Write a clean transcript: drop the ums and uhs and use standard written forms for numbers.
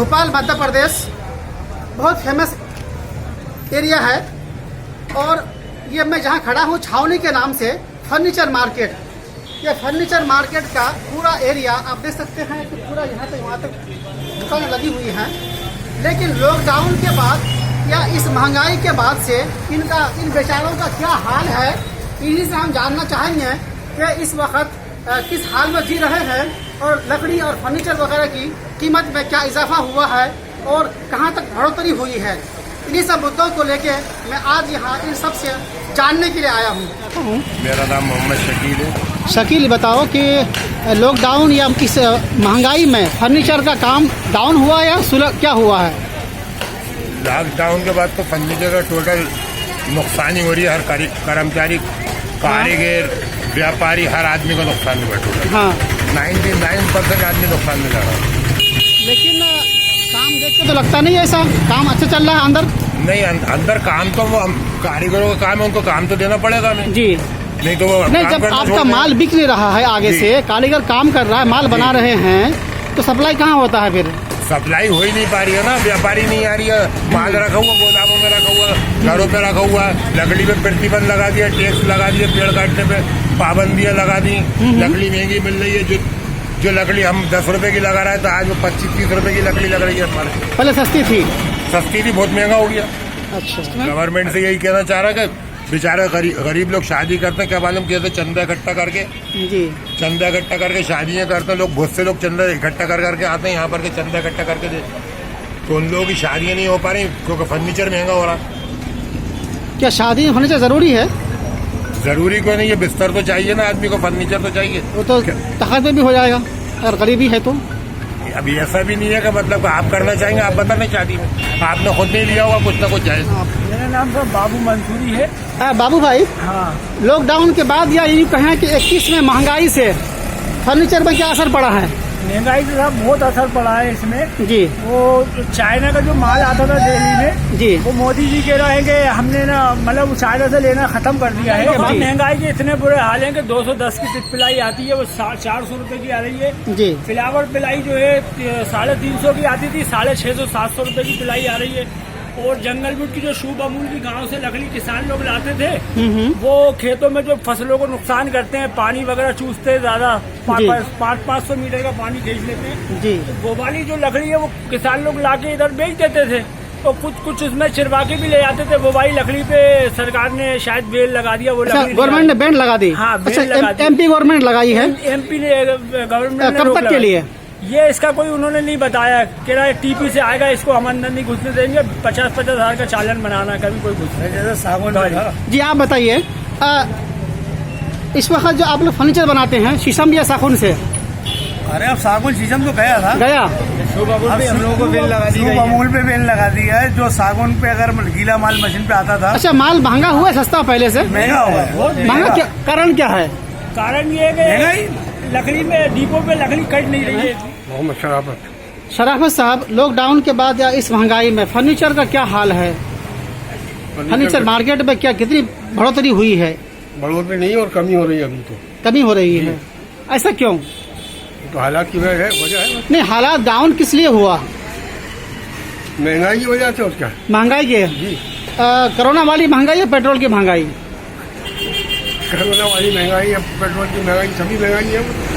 भोपाल मध्य प्रदेश बहुत famous area है। और ये मैं जहाँ खड़ा हूँ छावनी के नाम से फर्नीचर मार्केट, ये फर्नीचर मार्केट का पूरा एरिया आप देख सकते हैं कि पूरा यहाँ तक वहाँ तक दुकानें लगी हुई हैं। लेकिन लॉकडाउन के बाद या इस महंगाई के बाद से इन बेचारों का क्या हाल है, इन्हीं से हम जानना चाहेंगे कि इस वक्त किस हाल में जी रहे हैं और लकड़ी और फर्नीचर वगैरह की कीमत में क्या इजाफा हुआ है और कहाँ तक बढ़ोतरी हुई है। इन्हीं सब मुद्दों को लेके मैं आज यहाँ इन सब से जानने के लिए आया हूँ। मेरा नाम मोहम्मद शकील है। शकील, बताओ कि लॉकडाउन या इस महंगाई में फर्नीचर का काम डाउन हुआ या क्या हुआ है? लॉकडाउन के बाद तो फर्नीचर का टोटल नुकसान ही हो रही है। हर कर्मचारी, कारीगर, व्यापारी, हर आदमी का नुकसान में बैठा। हाँ, 99% आदमी नुकसान में जा रहा है। लेकिन काम देख के तो लगता नहीं ऐसा काम अच्छा चल रहा है अंदर। नहीं, अंदर काम तो वो कारीगरों का काम है, उनको काम तो देना पड़ेगा हमें जी। नहीं तो वो नहीं, जब आपका माल बिक नहीं रहा है आगे से, कारीगर काम कर रहा है, माल बना रहे हैं, तो सप्लाई कहाँ होता है फिर? सप्लाई हो ही नहीं पा रही है ना, व्यापारी नहीं आ रही है। माल रखा हुआ गोदामों में रखा हुआ, घरों पे रखा हुआ, लकड़ी पे प्रतिबंध लगा दिया, टैक्स लगा दिए, पेड़ काटने पे पाबंदियां लगा दी। लकड़ी महंगी मिल रही है। जो लकड़ी हम 10 रुपए की लगा रहा है तो आज वो 25-30 रुपए की लकड़ी लग रही है हमारे। पहले सस्ती थी, बहुत महंगा हो गया। अच्छा, गवर्नमेंट से यही कहना चाह रहा है कि बेचारे गरीब लोग शादी करते हैं, क्या मालूम कैसे चंदा इकट्ठा करके, जी, चंदा इकट्ठा करके शादियां करते हैं लोग। बहुत से लोग चंदा इकट्ठा कर करके आते हैं यहाँ पर के चंदा इकट्ठा करके दे, तो उन लोगों की शादियां नहीं हो पा रही क्योंकि फर्नीचर महंगा हो रहा। क्या शादी फर्नीचर जरूरी है? जरूरी क्यों नहीं है, बिस्तर तो चाहिए ना आदमी को, फर्नीचर तो चाहिए। वो तो तखत में भी हो जाएगा अगर गरीबी है तो। अभी ऐसा भी नहीं है कि मतलब आप करना चाहेंगे, आप बता नहीं शादी में आपने खुद नहीं लिया होगा कुछ ना कुछ जाए। मेरा नाम तो बाबू मंसूरी है। बाबू भाई, हाँ, लॉकडाउन के बाद या यूँ कहें कि 21 में महंगाई से फर्नीचर पर क्या असर पड़ा है? महंगाई से साहब बहुत असर पड़ा है इसमें। जी। वो चाइना का जो माल आता था दिल्ली में, जी, वो मोदी जी कह रहे हैं कि हमने ना मतलब चाइना से लेना खत्म कर दिया है। महंगाई के इतने बुरे हाल हैं कि 210 की पिलाई आती है, वो 400 रुपए की आ रही है। जी। फ्लावर पिलाई जो है 350 की आती थी, 650-700 रुपए की पिलाई आ रही है। और जंगल बुट की जो शुभ अमूल की गांव से लकड़ी किसान लोग लाते थे, वो खेतों में जो फसलों को नुकसान करते हैं, पानी वगैरह चूसते हैं, ज्यादा 500 मीटर का पानी खींच लेते हैं। जी। तो वो वाली जो लकड़ी है वो किसान लोग लाके इधर बेच देते थे, तो कुछ उसमें चिरवा के भी ले जाते थे। वो वाली लकड़ी पे सरकार ने शायद बेल लगा दिया। वो गवर्नमेंट ने बैन लगा दी? हाँ, एमपी गवर्नमेंट लगाई है। एमपी ने गवर्नमेंट कब तक के लिए? ये इसका कोई उन्होंने नहीं बताया। कह रहा है टीपी से आएगा, इसको हम अंदर नहीं घुसने देंगे, 50-50 हजार का चालान बनाना, कभी कोई घुसने जैसे सागौन। जी, आप बताइए, इस वक्त जो आप लोग फर्नीचर बनाते हैं शीशम या सागौन से? अरे अब सागौन शीशम तो गया गया। हम लोगों को बेल लगा दी, अमूल पे बेल लगा दिया है। जो सागौन पे अगर गीला माल मशीन पे आता था। अच्छा, माल महंगा हुआ है सस्ता पहले से? महंगा हुआ है। महंगा कारण क्या है? कारण ये है कि लकड़ी में डिपो पे लकड़ी कट नहीं रही है। मोहम्मद शराफत साहब, लॉकडाउन के बाद या इस महंगाई में फर्नीचर का क्या हाल है? फर्नीचर मार्केट में क्या कितनी बढ़ोतरी हुई है? बढ़ोतरी नहीं और कमी हो रही है। अभी तो कमी हो रही है, ऐसा क्यों? तो हालात की वजह है। नहीं, हालात डाउन किस लिए हुआ? महंगाई की वजह से। और क्या महंगाई के? कोरोना वाली महंगाई या पेट्रोल की महंगाई? कोरोना वाली महंगाई या पेट्रोल की महंगाई, सभी महंगाई है।